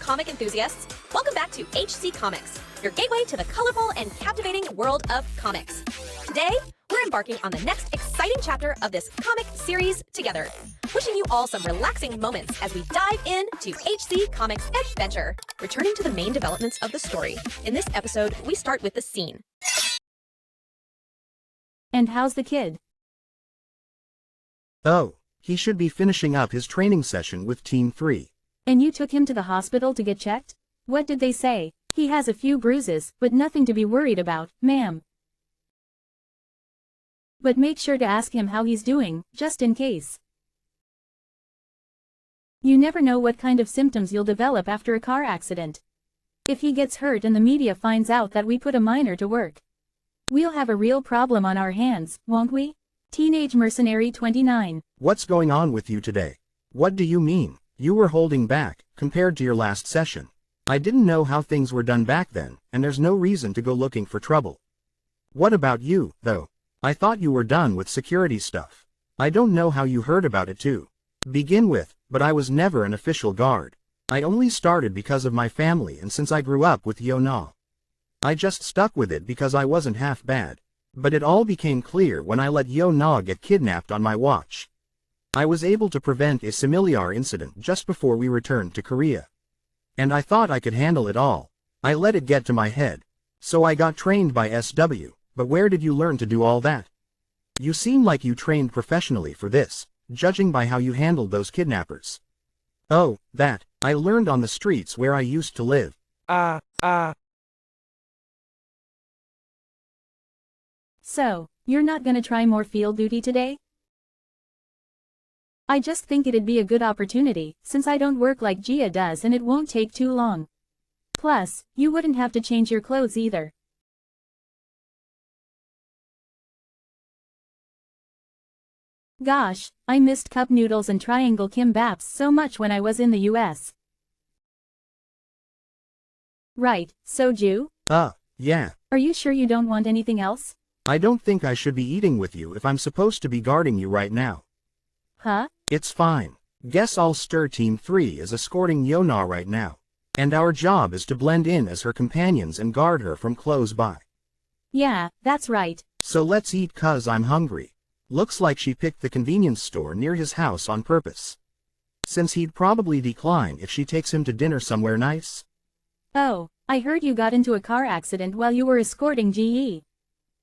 comic enthusiasts. Welcome back to HC Comics, your gateway to the colorful and captivating world of comics. Today, we're embarking on the next exciting chapter of this comic series together. Wishing you all some relaxing moments as we dive into HC Comics adventure. Returning to the main developments of the story. In this episode, we start with the scene. And how's the kid? Oh, he should be finishing up his training session with Team 3. And you took him to the hospital to get checked? What did they say? He has a few bruises, but nothing to be worried about, ma'am. But make sure to ask him how he's doing, just in case. You never know what kind of symptoms you'll develop after a car accident. If he gets hurt and the media finds out that we put a minor to work, we'll have a real problem on our hands, won't we? Teenage Mercenary 29. What's going on with you today? What do you mean? You were holding back, compared to your last session. I didn't know how things were done back then, and there's no reason to go looking for trouble. What about you, though? I thought you were done with security stuff. I don't know how you heard about it too. Begin with, but I was never an official guard. I only started because of my family and since I grew up with Yona. I just stuck with it because I wasn't half bad. But it all became clear when I let Yona get kidnapped on my watch. I was able to prevent a similar incident just before we returned to Korea. And I thought I could handle it all. I let it get to my head. So I got trained by SW, but where did you learn to do all that? You seem like you trained professionally for this, judging by how you handled those kidnappers. Oh, that, I learned on the streets where I used to live. So, you're not gonna try more field duty today? I just think it'd be a good opportunity, since I don't work like Gia does and it won't take too long. Plus, you wouldn't have to change your clothes either. Gosh, I missed cup noodles and triangle kimbaps so much when I was in the US. Right, soju? Yeah. Are you sure you don't want anything else? I don't think I should be eating with you if I'm supposed to be guarding you right now. Huh? It's fine. Guess I'll stir Team 3 is escorting Yona right now. And our job is to blend in as her companions and guard her from close by. Yeah, that's right. So let's eat 'cause I'm hungry. Looks like she picked the convenience store near his house on purpose. Since he'd probably decline if she takes him to dinner somewhere nice. Oh, I heard you got into a car accident while you were escorting GE.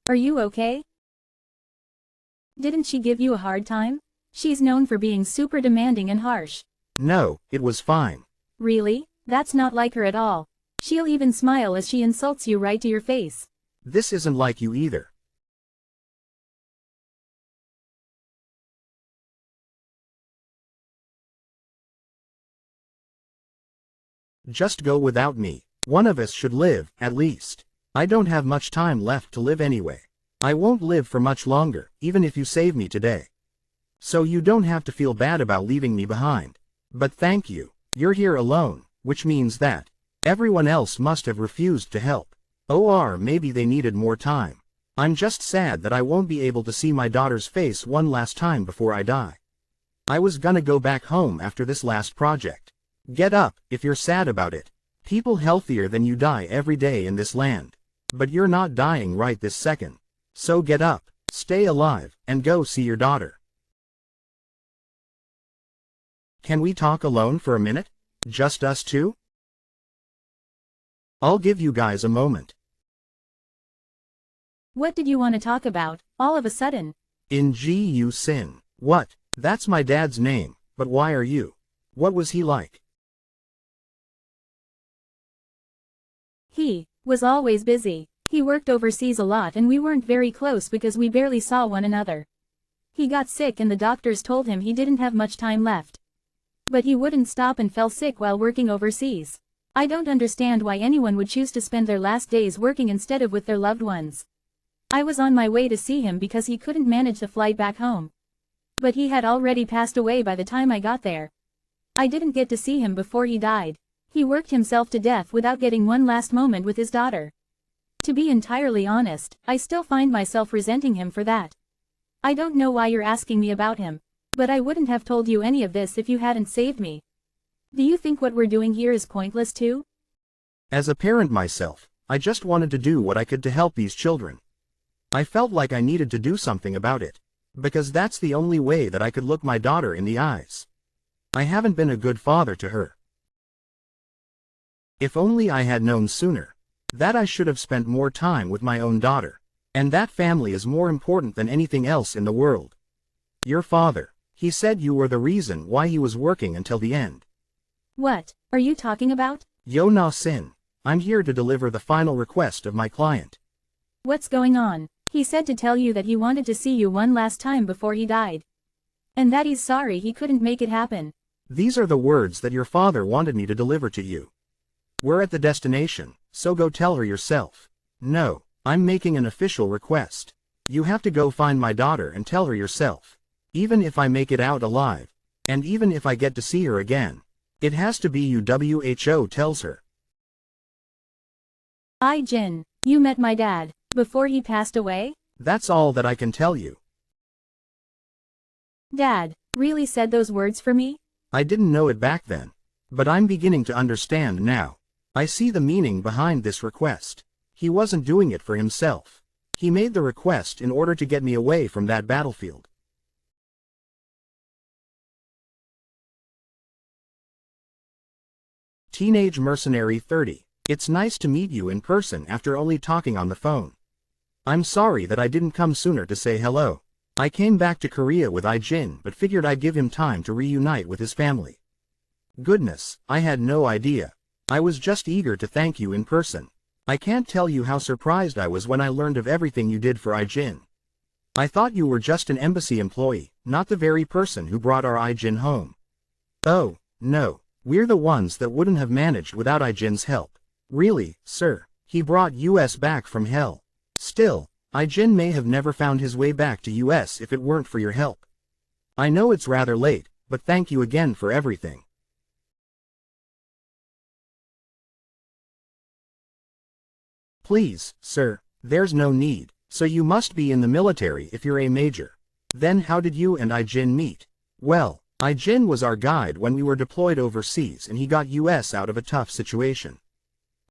Are you okay? Didn't she give you a hard time? She's known for being super demanding and harsh. No, it was fine. Really? That's not like her at all. She'll even smile as she insults you right to your face. This isn't like you either. Just go without me. One of us should live, at least. I don't have much time left to live anyway. I won't live for much longer, even if you save me today. So you don't have to feel bad about leaving me behind. But thank you. You're here alone, which means that everyone else must have refused to help. Or maybe they needed more time. I'm just sad that I won't be able to see my daughter's face one last time before I die. I was gonna go back home after this last project. Get up, if you're sad about it. People healthier than you die every day in this land. But you're not dying right this second. So get up, stay alive, and go see your daughter. Can we talk alone for a minute? Just us two? I'll give you guys a moment. What did you want to talk about, all of a sudden? Ijin Yu Sin. What? That's my dad's name, but why are you? What was he like? He was always busy. He worked overseas a lot and we weren't very close because we barely saw one another. He got sick and the doctors told him he didn't have much time left. But he wouldn't stop and fell sick while working overseas. I don't understand why anyone would choose to spend their last days working instead of with their loved ones. I was on my way to see him because he couldn't manage the flight back home. But he had already passed away by the time I got there. I didn't get to see him before he died. He worked himself to death without getting one last moment with his daughter. To be entirely honest, I still find myself resenting him for that. I don't know why you're asking me about him, but I wouldn't have told you any of this if you hadn't saved me. Do you think what we're doing here is pointless too? As a parent myself, I just wanted to do what I could to help these children. I felt like I needed to do something about it. Because that's the only way that I could look my daughter in the eyes. I haven't been a good father to her. If only I had known sooner that I should have spent more time with my own daughter. And that family is more important than anything else in the world. Your father, he said you were the reason why he was working until the end. What are you talking about? Yo na sin, I'm here to deliver the final request of my client. What's going on? He said to tell you that he wanted to see you one last time before he died. And that he's sorry he couldn't make it happen. These are the words that your father wanted me to deliver to you. We're at the destination, so go tell her yourself. No, I'm making an official request. You have to go find my daughter and tell her yourself. Even if I make it out alive, and even if I get to see her again, it has to be you. Who tells her. Ijin, you met my dad before he passed away? That's all that I can tell you. Dad really said those words for me? I didn't know it back then. But I'm beginning to understand now. I see the meaning behind this request. He wasn't doing it for himself. He made the request in order to get me away from that battlefield. Teenage Mercenary 30. It's nice to meet you in person after only talking on the phone. I'm sorry that I didn't come sooner to say hello. I came back to Korea with Ijin but figured I'd give him time to reunite with his family. Goodness, I had no idea. I was just eager to thank you in person. I can't tell you how surprised I was when I learned of everything you did for Ijin. I thought you were just an embassy employee, not the very person who brought our Ijin home. Oh, no, we're the ones that wouldn't have managed without Ijin's help. Really, sir, he brought us back from hell. Still, Ijin may have never found his way back to US if it weren't for your help. I know it's rather late, but thank you again for everything. Please, sir, there's no need, so you must be in the military if you're a major. Then how did you and Ijin meet? Well, Ijin was our guide when we were deployed overseas and he got US out of a tough situation.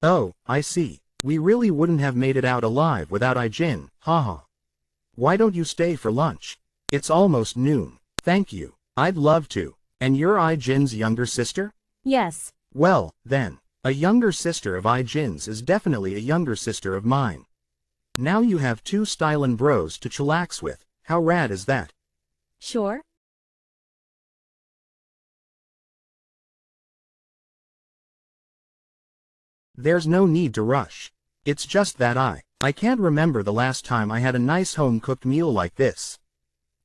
Oh, I see. We really wouldn't have made it out alive without Ijin, haha. Why don't you stay for lunch? It's almost noon. Thank you. I'd love to. And you're Ijin's younger sister? Yes. Well, then, a younger sister of Ijin's is definitely a younger sister of mine. Now you have two stylin' bros to chillax with. How rad is that? Sure. There's no need to rush. It's just that I can't remember the last time I had a nice home-cooked meal like this.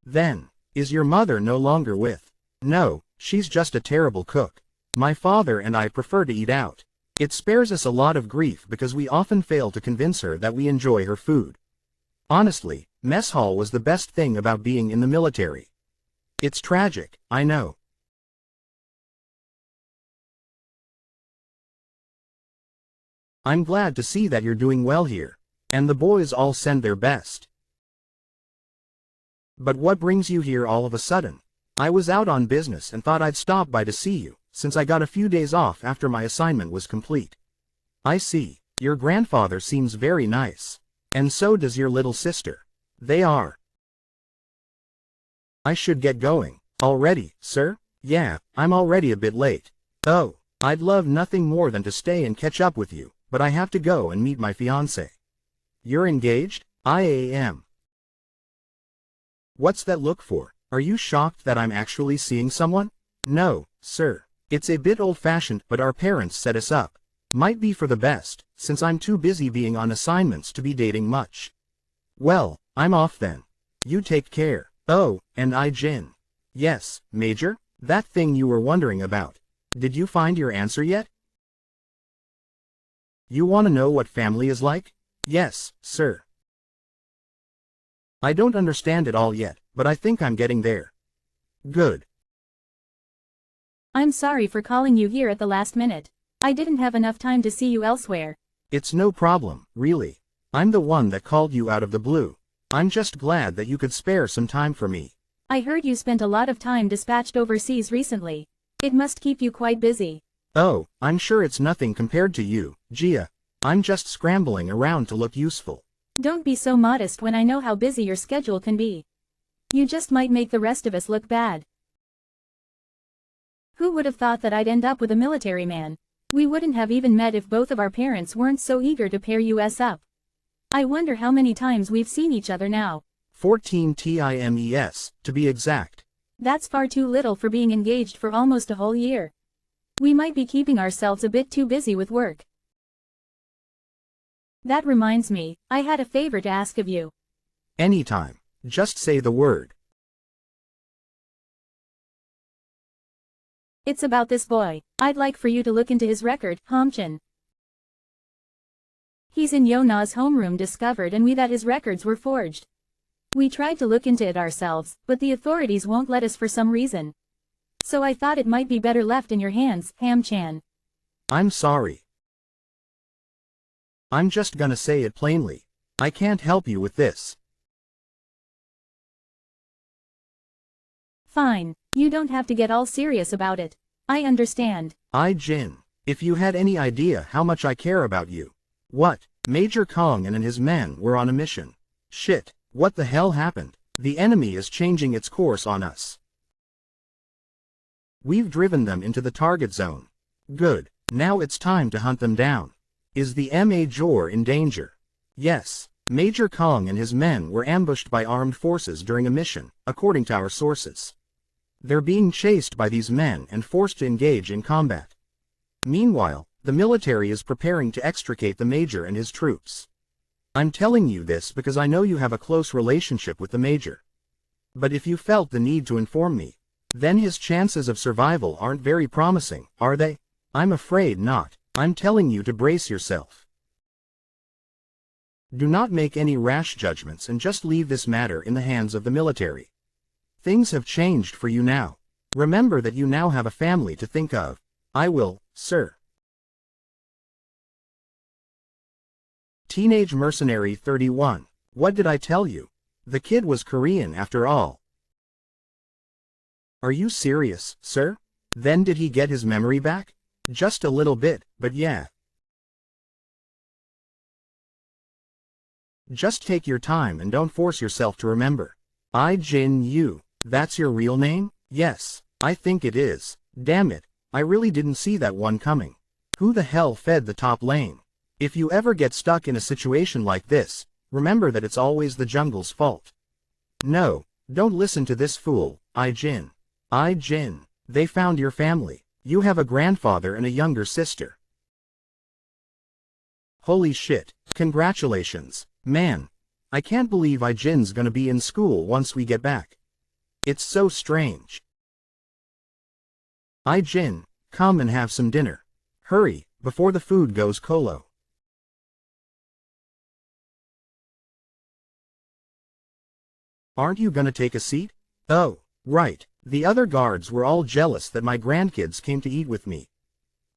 Then, is your mother no longer with? No, she's just a terrible cook. My father and I prefer to eat out. It spares us a lot of grief because we often fail to convince her that we enjoy her food. Honestly, mess hall was the best thing about being in the military. It's tragic, I know. I'm glad to see that you're doing well here, and the boys all send their best. But what brings you here all of a sudden? I was out on business and thought I'd stop by to see you, since I got a few days off after my assignment was complete. I see, your grandfather seems very nice. And so does your little sister. They are. I should get going. Already, sir? Yeah, I'm already a bit late. Oh, I'd love nothing more than to stay and catch up with you. But I have to go and meet my fiancé. You're engaged? I am. What's that look for? Are you shocked that I'm actually seeing someone? No, sir. It's a bit old-fashioned, but our parents set us up. Might be for the best, since I'm too busy being on assignments to be dating much. Well, I'm off then. You take care. Oh, and Ijin. Yes, Major? That thing you were wondering about. Did you find your answer yet? You want to know what family is like? Yes, sir. I don't understand it all yet, but I think I'm getting there. Good. I'm sorry for calling you here at the last minute. I didn't have enough time to see you elsewhere. It's no problem, really. I'm the one that called you out of the blue. I'm just glad that you could spare some time for me. I heard you spent a lot of time dispatched overseas recently. It must keep you quite busy. Oh, I'm sure it's nothing compared to you, Gia. I'm just scrambling around to look useful. Don't be so modest when I know how busy your schedule can be. You just might make the rest of us look bad. Who would have thought that I'd end up with a military man? We wouldn't have even met if both of our parents weren't so eager to pair us up. I wonder how many times we've seen each other now. 14 times, to be exact. That's far too little for being engaged for almost a whole year. We might be keeping ourselves a bit too busy with work. That reminds me, I had a favor to ask of you. Anytime. Just say the word. It's about this boy. I'd like for you to look into his record, Hamchin. He's in Yona's homeroom discovered and we that his records were forged. We tried to look into it ourselves, but the authorities won't let us for some reason. So I thought it might be better left in your hands, Ham-chan. I'm sorry. I'm just gonna say it plainly. I can't help you with this. Fine. You don't have to get all serious about it. I understand. Ijin, if you had any idea how much I care about you. What? Major Kong and his men were on a mission. Shit, what the hell happened? The enemy is changing its course on us. We've driven them into the target zone. Good, now it's time to hunt them down. Is the Major in danger? Yes, Major Kong and his men were ambushed by armed forces during a mission, according to our sources. They're being chased by these men and forced to engage in combat. Meanwhile, the military is preparing to extricate the Major and his troops. I'm telling you this because I know you have a close relationship with the Major. But if you felt the need to inform me, then his chances of survival aren't very promising, are they? I'm afraid not. I'm telling you to brace yourself. Do not make any rash judgments and just leave this matter in the hands of the military. Things have changed for you now. Remember that you now have a family to think of. I will, sir. Teenage Mercenary 31. What did I tell you? The kid was Korean after all. Are you serious, sir? Then did he get his memory back? Just a little bit, but yeah. Just take your time and don't force yourself to remember. Ijin Yu. That's your real name? Yes, I think it is. Damn it, I really didn't see that one coming. Who the hell fed the top lane? If you ever get stuck in a situation like this, remember that it's always the jungle's fault. No, don't listen to this fool, Ijin. Ijin, they found your family. You have a grandfather and a younger sister. Holy shit, congratulations, man. I can't believe Ijin's gonna be in school once we get back. It's so strange. Ijin, come and have some dinner. Hurry, before the food goes colo. Aren't you gonna take a seat? Oh, right, the other guards were all jealous that my grandkids came to eat with me.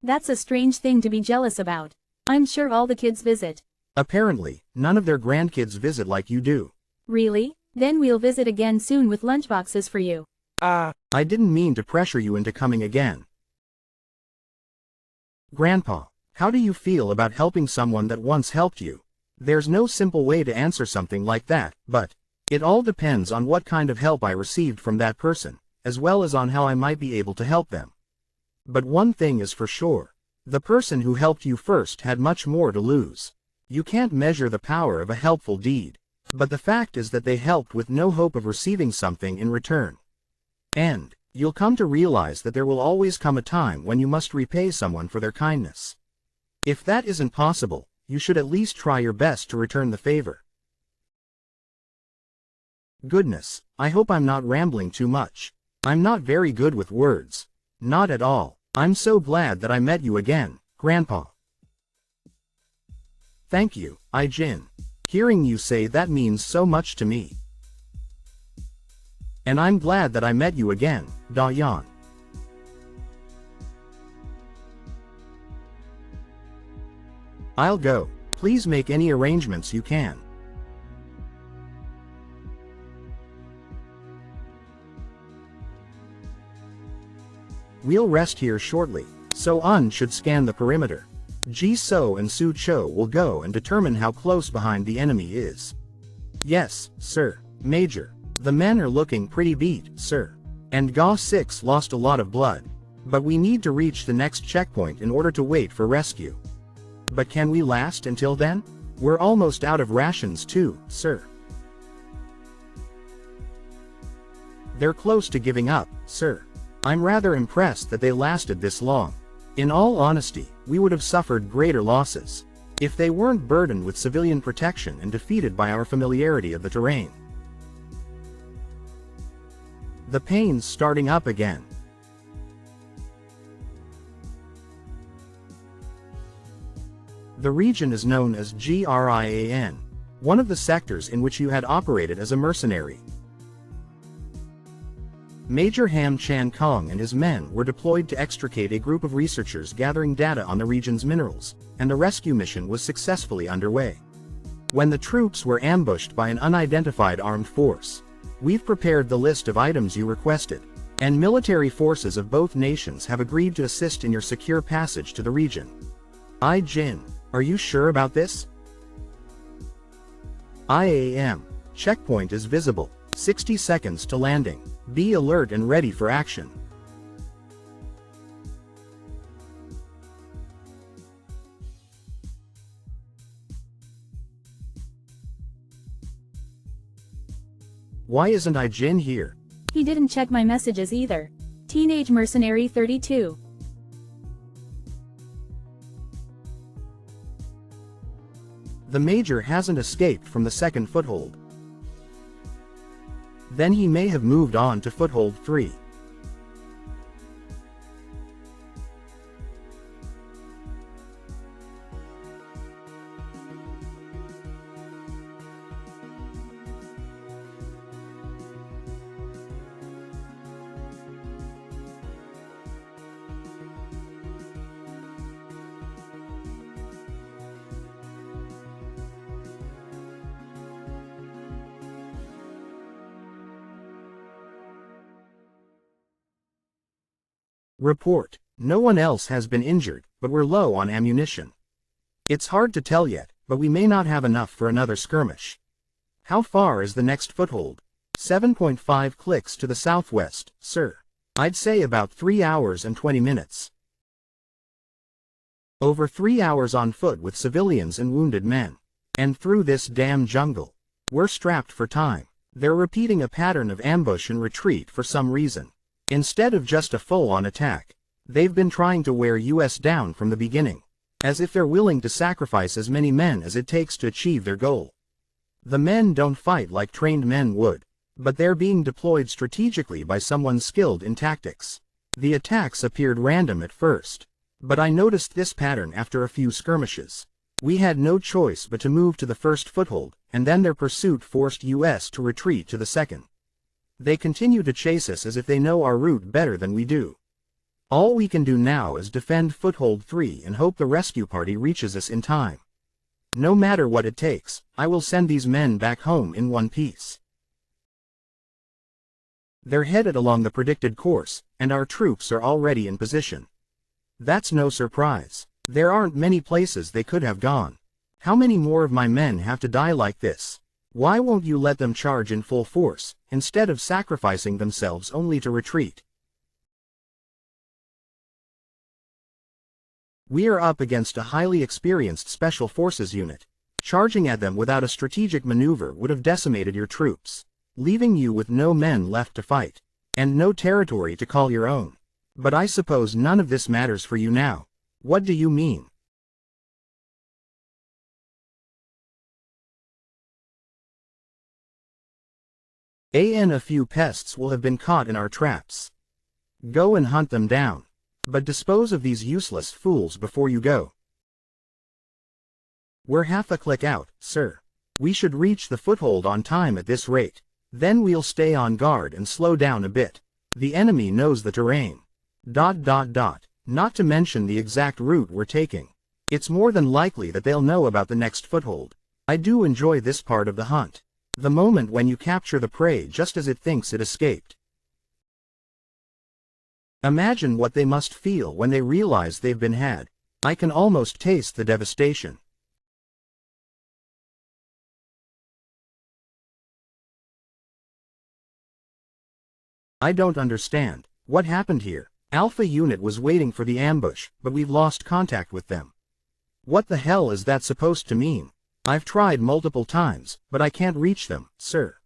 That's a strange thing to be jealous about. I'm sure all the kids visit. Apparently, none of their grandkids visit like you do. Really? Then we'll visit again soon with lunchboxes for you. I didn't mean to pressure you into coming again. Grandpa, how do you feel about helping someone that once helped you? There's no simple way to answer something like that, but it all depends on what kind of help I received from that person, as well as on how I might be able to help them. But one thing is for sure. The person who helped you first had much more to lose. You can't measure the power of a helpful deed. But the fact is that they helped with no hope of receiving something in return. And you'll come to realize that there will always come a time when you must repay someone for their kindness. If that isn't possible, you should at least try your best to return the favor. Goodness, I hope I'm not rambling too much. I'm not very good with words. Not at all. I'm so glad that I met you again, Grandpa. Thank you, Ijin. Hearing you say that means so much to me. And I'm glad that I met you again, Da-yan. I'll go. Please make any arrangements you can. We'll rest here shortly. So-un should scan the perimeter. Ji-so and Su-cho will go and determine how close behind the enemy is. Yes, sir. Major. The men are looking pretty beat, sir. And Ga-6 lost a lot of blood. But we need to reach the next checkpoint in order to wait for rescue. But can we last until then? We're almost out of rations too, sir. They're close to giving up, sir. I'm rather impressed that they lasted this long. In all honesty, we would have suffered greater losses if they weren't burdened with civilian protection and defeated by our familiarity of the terrain. The pain's starting up again. The region is known as Grian, one of the sectors in which you had operated as a mercenary. Major Ham Chan Kong and his men were deployed to extricate a group of researchers gathering data on the region's minerals, and the rescue mission was successfully underway. When the troops were ambushed by an unidentified armed force, we've prepared the list of items you requested, and military forces of both nations have agreed to assist in your secure passage to the region. Ijin, are you sure about this? IAM. Checkpoint is visible. 60 seconds to landing. Be alert and ready for action. Why isn't Ijin here? He didn't check my messages either. Teenage Mercenary 32. The Major hasn't escaped from the second foothold. Then he may have moved on to foothold 3. Report. No one else has been injured, but we're low on ammunition. It's hard to tell yet, but we may not have enough for another skirmish. How far is the next foothold? 7.5 clicks to the southwest, sir. I'd say about 3 hours and 20 minutes. Over 3 hours on foot with civilians and wounded men. And through this damn jungle. We're strapped for time. They're repeating a pattern of ambush and retreat for some reason. Instead of just a full-on attack, they've been trying to wear us down from the beginning, as if they're willing to sacrifice as many men as it takes to achieve their goal. The men don't fight like trained men would, but they're being deployed strategically by someone skilled in tactics. The attacks appeared random at first, but I noticed this pattern after a few skirmishes. We had no choice but to move to the first foothold, and then their pursuit forced us to retreat to the second. They continue to chase us as if they know our route better than we do. All we can do now is defend foothold 3 and hope the rescue party reaches us in time. No matter what it takes, I will send these men back home in one piece. They're headed along the predicted course, and our troops are already in position. That's no surprise. There aren't many places they could have gone. How many more of my men have to die like this? Why won't you let them charge in full force, instead of sacrificing themselves only to retreat? We are up against a highly experienced special forces unit. Charging at them without a strategic maneuver would have decimated your troops, leaving you with no men left to fight, and no territory to call your own. But I suppose none of this matters for you now. What do you mean? A few pests will have been caught in our traps. Go and hunt them down. But dispose of these useless fools before you go. We're half a click out, sir. We should reach the foothold on time at this rate. Then we'll stay on guard and slow down a bit. The enemy knows the terrain. Not to mention the exact route we're taking. It's more than likely that they'll know about the next foothold. I do enjoy this part of the hunt. The moment when you capture the prey just as it thinks it escaped. Imagine what they must feel when they realize they've been had. I can almost taste the devastation. I don't understand. What happened here? Alpha Unit was waiting for the ambush, but we've lost contact with them. What the hell is that supposed to mean? I've tried multiple times, but I can't reach them, sir.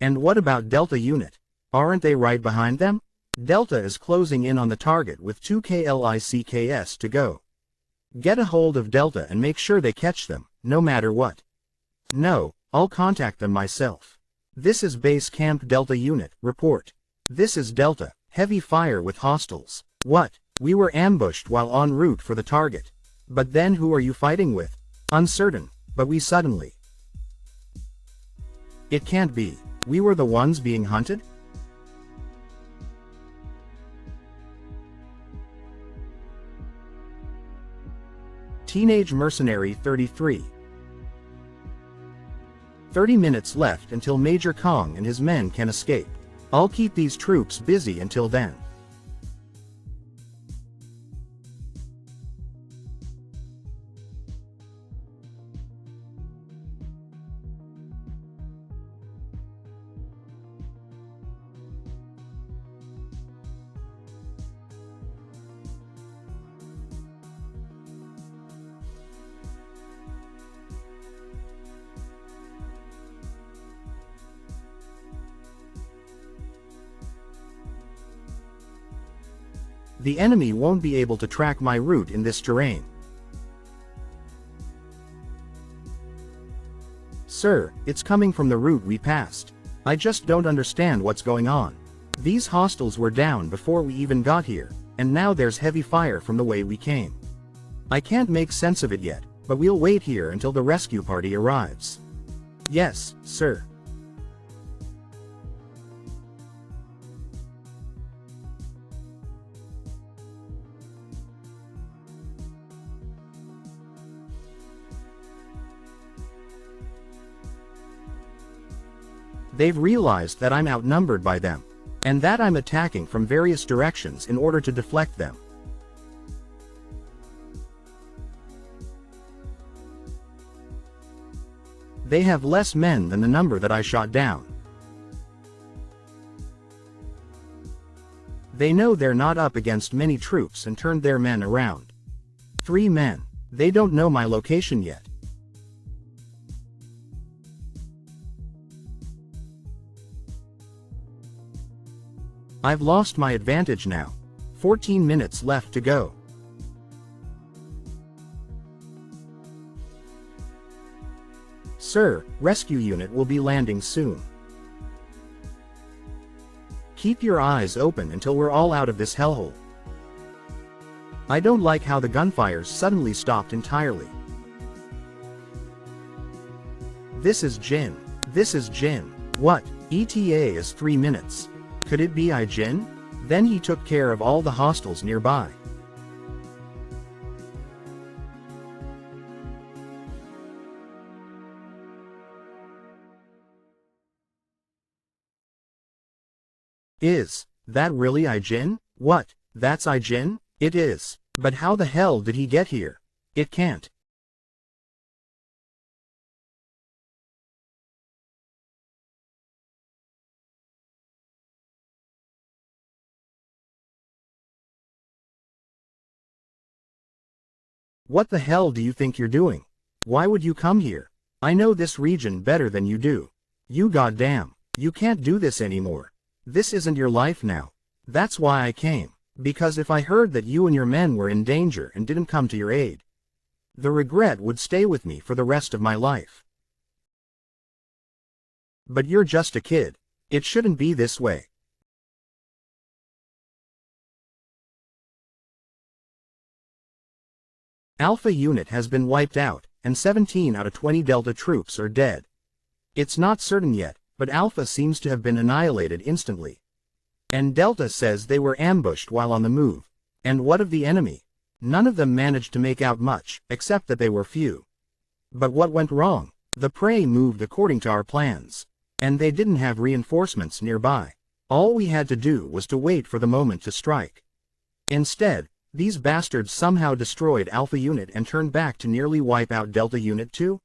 And what about Delta Unit? Aren't they right behind them? Delta is closing in on the target with 2 KLICKS to go. Get a hold of Delta and make sure they catch them, no matter what. No, I'll contact them myself. This is Base Camp Delta Unit, report. This is Delta, heavy fire with hostiles. What? We were ambushed while en route for the target. But then who are you fighting with? Uncertain, but we suddenly. It can't be. We were the ones being hunted? Teenage Mercenary 33. 30 minutes left until Major Kong and his men can escape. I'll keep these troops busy until then. The enemy won't be able to track my route in this terrain. Sir, it's coming from the route we passed. I just don't understand what's going on. These hostiles were down before we even got here, and now there's heavy fire from the way we came. I can't make sense of it yet, but we'll wait here until the rescue party arrives. Yes, sir. They've realized that I'm outnumbered by them, and that I'm attacking from various directions in order to deflect them. They have less men than the number that I shot down. They know they're not up against many troops and turned their men around. 3 men. They don't know my location yet. I've lost my advantage now. 14 minutes left to go. Sir, rescue unit will be landing soon. Keep your eyes open until we're all out of this hellhole. I don't like how the gunfires suddenly stopped entirely. This is Jin. This is Jin. What? ETA is 3 minutes. Could it be Ijin? Then he took care of all the hostiles nearby. Is that really Ijin? What? That's Ijin? It is. But how the hell did he get here? It can't. What the hell do you think you're doing? Why would you come here? I know this region better than you do. You goddamn. You can't do this anymore. This isn't your life now. That's why I came. Because if I heard that you and your men were in danger and didn't come to your aid, the regret would stay with me for the rest of my life. But you're just a kid. It shouldn't be this way. Alpha Unit has been wiped out, and 17 out of 20 Delta troops are dead. It's not certain yet, but Alpha seems to have been annihilated instantly. And Delta says they were ambushed while on the move. And what of the enemy? None of them managed to make out much, except that they were few. But what went wrong? The prey moved according to our plans. And they didn't have reinforcements nearby. All we had to do was to wait for the moment to strike. Instead, these bastards somehow destroyed Alpha Unit and turned back to nearly wipe out Delta Unit too?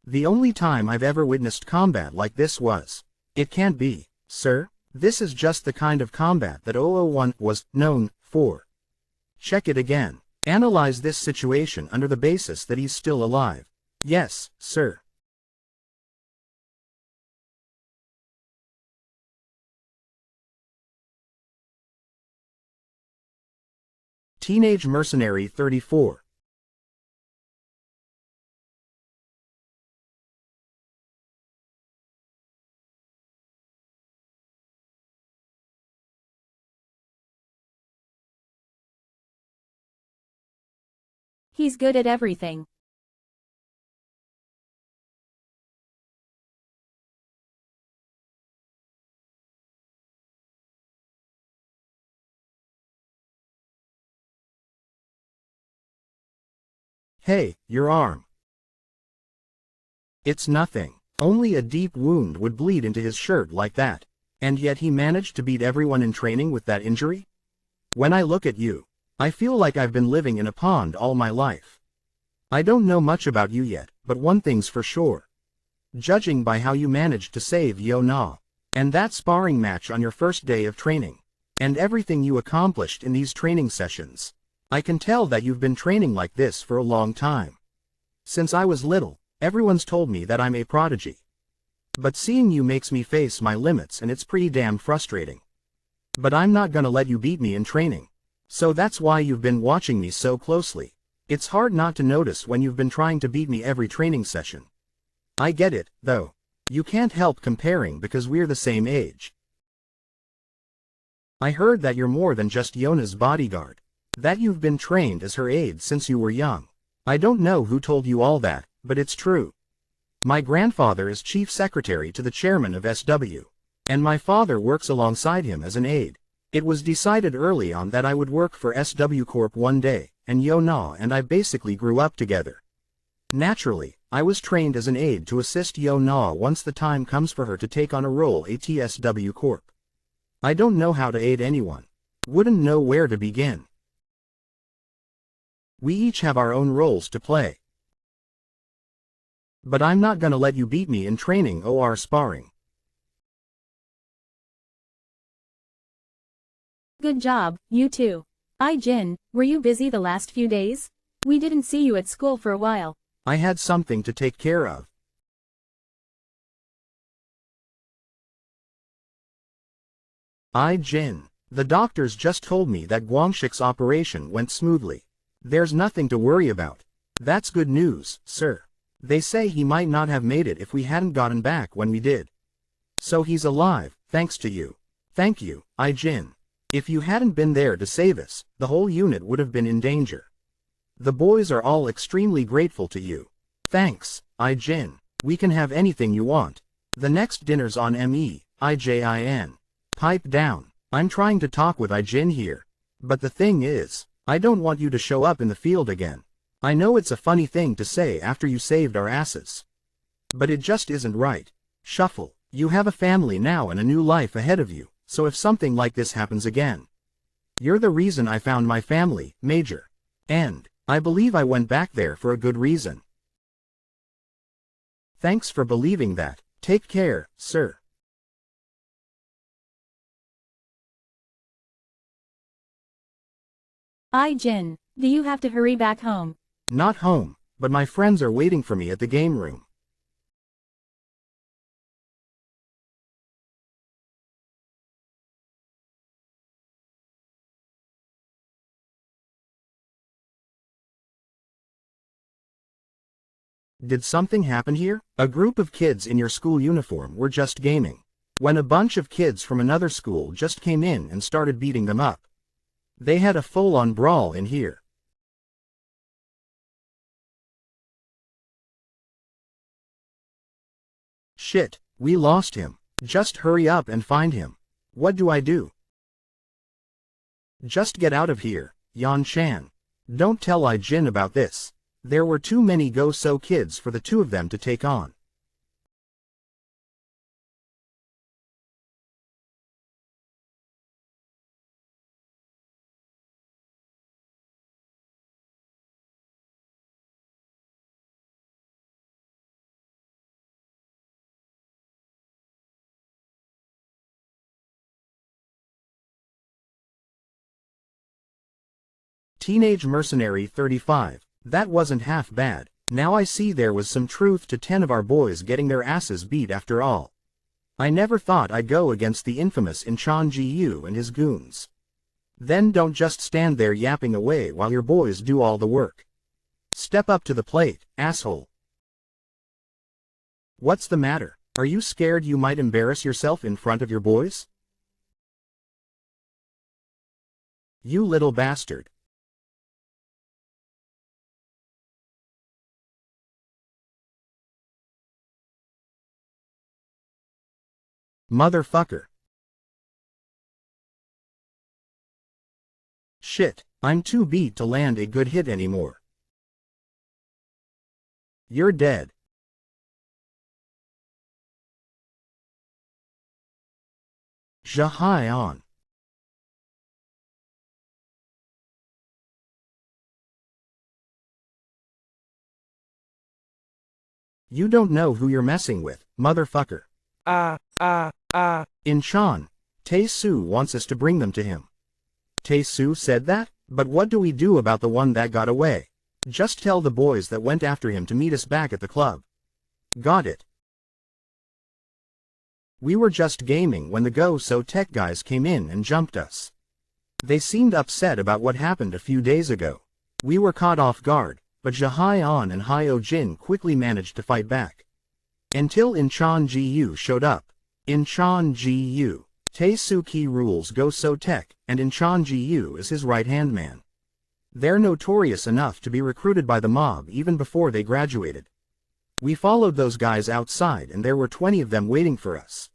The only time I've ever witnessed combat like this was. It can't be, sir. This is just the kind of combat that 001 was known for. Check it again. Analyze this situation under the basis that he's still alive. Yes, sir. Teenage Mercenary 34. He's good at everything. Hey, your arm. It's nothing. Only a deep wound would bleed into his shirt like that. And yet he managed to beat everyone in training with that injury? When I look at you, I feel like I've been living in a pond all my life. I don't know much about you yet, but one thing's for sure. Judging by how you managed to save Yo Na, and that sparring match on your first day of training, and everything you accomplished in these training sessions, I can tell that you've been training like this for a long time. Since I was little, everyone's told me that I'm a prodigy. But seeing you makes me face my limits, and it's pretty damn frustrating. But I'm not gonna let you beat me in training. So that's why you've been watching me so closely. It's hard not to notice when you've been trying to beat me every training session. I get it, though. You can't help comparing because we're the same age. I heard that you're more than just Yona's bodyguard. That you've been trained as her aide since you were young. I don't know who told you all that, but it's true. My grandfather is chief secretary to the chairman of SW. And my father works alongside him as an aide. It was decided early on that I would work for SW Corp one day, and Yo Na and I basically grew up together. Naturally, I was trained as an aide to assist Yo Na once the time comes for her to take on a role at SW Corp. I don't know how to aid anyone. Wouldn't know where to begin. We each have our own roles to play. But I'm not gonna let you beat me in training or sparring. Good job, you too. Ijin, were you busy the last few days? We didn't see you at school for a while. I had something to take care of. Ijin, the doctors just told me that Guangxik's operation went smoothly. There's nothing to worry about. That's good news, sir. They say he might not have made it if we hadn't gotten back when we did. So he's alive, thanks to you. Thank you, Ijin. If you hadn't been there to save us, the whole unit would have been in danger. The boys are all extremely grateful to you. Thanks, Ijin. We can have anything you want. The next dinner's on Ijin. Pipe down. I'm trying to talk with Ijin here. But the thing is, I don't want you to show up in the field again. I know it's a funny thing to say after you saved our asses. But it just isn't right. Shuffle. You have a family now and a new life ahead of you, so if something like this happens again. You're the reason I found my family, Major. And I believe I went back there for a good reason. Thanks for believing that. Take care, sir. Ijin, do you have to hurry back home? Not home, but my friends are waiting for me at the game room. Did something happen here? A group of kids in your school uniform were just gaming, when a bunch of kids from another school just came in and started beating them up. They had a full-on brawl in here. Shit, we lost him. Just hurry up and find him. What do I do? Just get out of here, Yan Shan. Don't tell Ijin about this. There were too many Go-So kids for the two of them to take on. Teenage Mercenary 35. That wasn't half bad. Now I see there was some truth to 10 of our boys getting their asses beat after all. I never thought I'd go against the infamous Ijin Yu and his goons. Then don't just stand there yapping away while your boys do all the work. Step up to the plate, asshole. What's the matter? Are you scared you might embarrass yourself in front of your boys? You little bastard. Motherfucker. Shit, I'm too beat to land a good hit anymore. You're dead. Rakyeon. You don't know who you're messing with, motherfucker. Inchan. Tae-soo wants us to bring them to him. Tae-soo said that? But what do we do about the one that got away? Just tell the boys that went after him to meet us back at the club. Got it. We were just gaming when the Go So Tech guys came in and jumped us. They seemed upset about what happened a few days ago. We were caught off guard, but Rakyeon and Hyojin quickly managed to fight back. Until Ijin Yu showed up. Ijin Yu. Tae-soo rules Go So Tech, and Ijin Yu is his right-hand man. They're notorious enough to be recruited by the mob even before they graduated. We followed those guys outside and there were 20 of them waiting for us.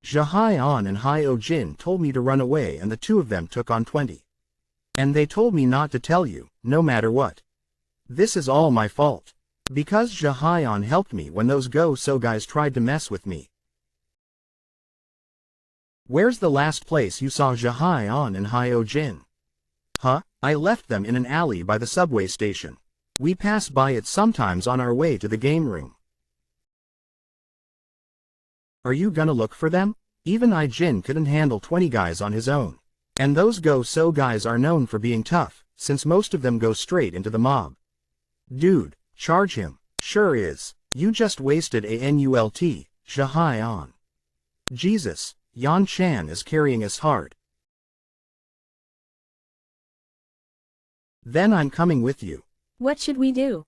Rakyeon and Hyojin told me to run away and the two of them took on 20. And they told me not to tell you, no matter what. This is all my fault. Because Rakyeon helped me when those Go So guys tried to mess with me. Where's the last place you saw Rakyeon and Hyojin? Huh? I left them in an alley by the subway station. We pass by it sometimes on our way to the game room. Are you gonna look for them? Even Ijin couldn't handle 20 guys on his own. And those Go So guys are known for being tough, since most of them go straight into the mob. Dude, charge him. Sure is. You just wasted a NULT, Rakyeon. Jesus, Yan Chan is carrying us hard. Then I'm coming with you. What should we do?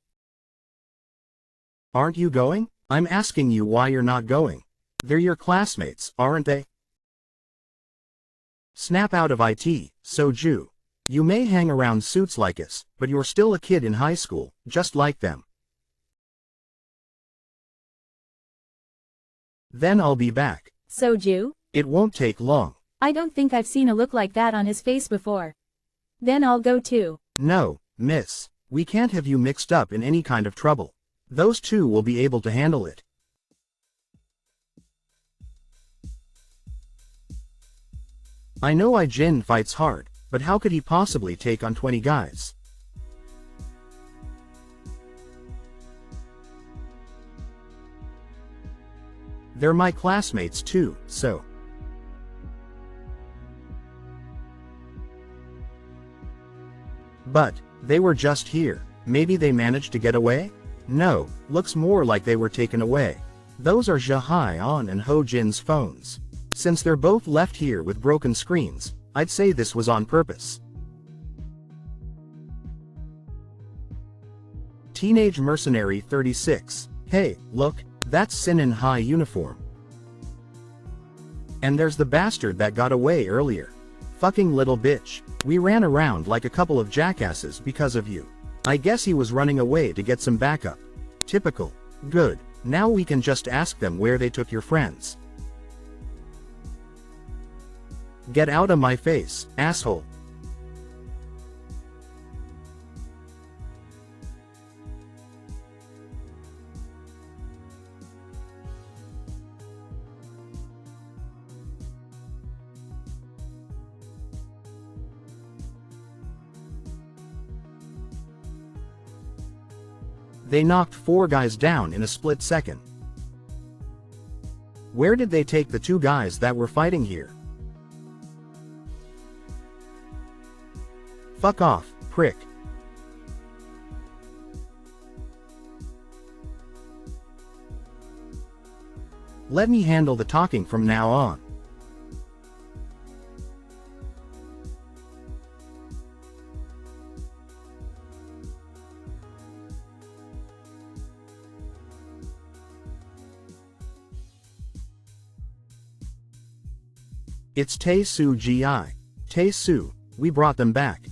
Aren't you going? I'm asking you why you're not going. They're your classmates, aren't they? Snap out of it, Soju. You may hang around suits like us, but you're still a kid in high school, just like them. Then I'll be back. Soju? It won't take long. I don't think I've seen a look like that on his face before. Then I'll go too. No, miss. We can't have you mixed up in any kind of trouble. Those two will be able to handle it. I know Ijin fights hard, but how could he possibly take on 20 guys? They're my classmates too, so. But, they were just here. Maybe they managed to get away? No, looks more like they were taken away. Those are Rakyeon and Hojin's phones. Since they're both left here with broken screens, I'd say this was on purpose. Teenage Mercenary 36. Hey, look, that's Sin in high uniform. And there's the bastard that got away earlier. Fucking little bitch. We ran around like a couple of jackasses because of you. I guess he was running away to get some backup. Typical. Good. Now we can just ask them where they took your friends. Get out of my face, asshole. They knocked 4 guys down in a split second. Where did they take the 2 guys that were fighting here? Fuck off, prick. Let me handle the talking from now on. It's Tae-soo Gi. Tae-soo, we brought them back.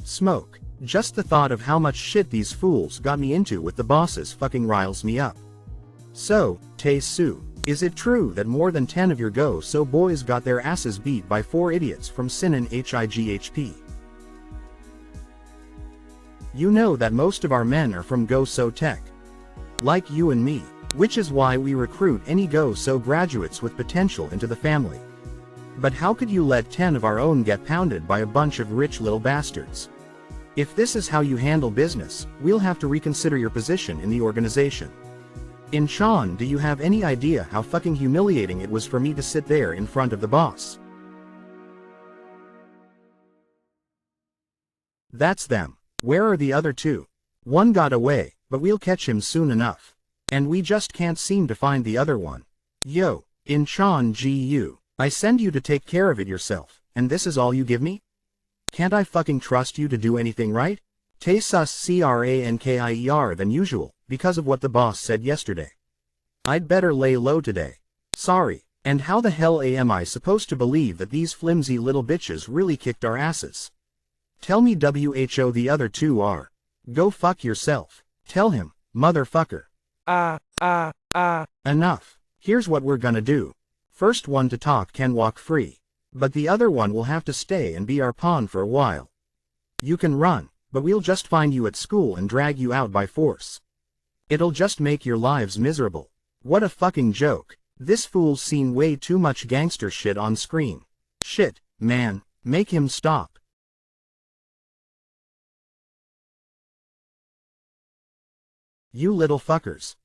Smoke. Just the thought of how much shit these fools got me into with the bosses fucking riles me up. So, Tae-soo, is it true that more than 10 of your Go-So boys got their asses beat by 4 idiots from Sinan Highp? You know that most of our men are from Go-So Tech. Like you and me, which is why we recruit any Go-So graduates with potential into the family. But how could you let 10 of our own get pounded by a bunch of rich little bastards? If this is how you handle business, we'll have to reconsider your position in the organization. Incheon, do you have any idea how fucking humiliating it was for me to sit there in front of the boss? That's them. Where are the other 2? One got away, but we'll catch him soon enough. And we just can't seem to find the other one. Yo, Incheon Gu, I send you to take care of it yourself, and this is all you give me? Can't I fucking trust you to do anything right? Taesus Crankier than usual, because of what the boss said yesterday. I'd better lay low today. Sorry, and how the hell am I supposed to believe that these flimsy little bitches really kicked our asses? Tell me who the other 2 are. Go fuck yourself. Tell him, motherfucker. Enough. Here's what we're gonna do. First one to talk can walk free. But the other one will have to stay and be our pawn for a while. You can run, but we'll just find you at school and drag you out by force. It'll just make your lives miserable. What a fucking joke. This fool's seen way too much gangster shit on screen. Shit, man, make him stop. You little fuckers.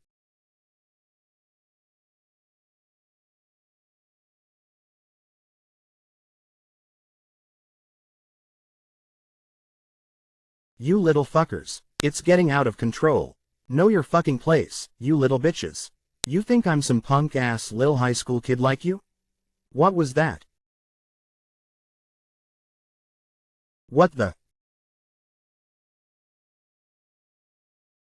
You little fuckers. It's getting out of control. Know your fucking place, you little bitches. You think I'm some punk-ass lil high school kid like you? What was that? What the?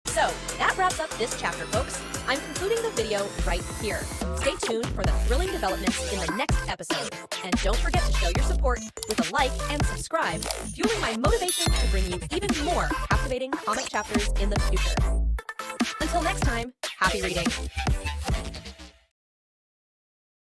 So, that wraps up this chapter, folks. I'm concluding the video right here. Stay tuned for the thrilling developments in the next episode. And don't forget to show your support with a like and subscribe, fueling my motivation to bring you even more captivating comic chapters in the future. Until next time, happy reading!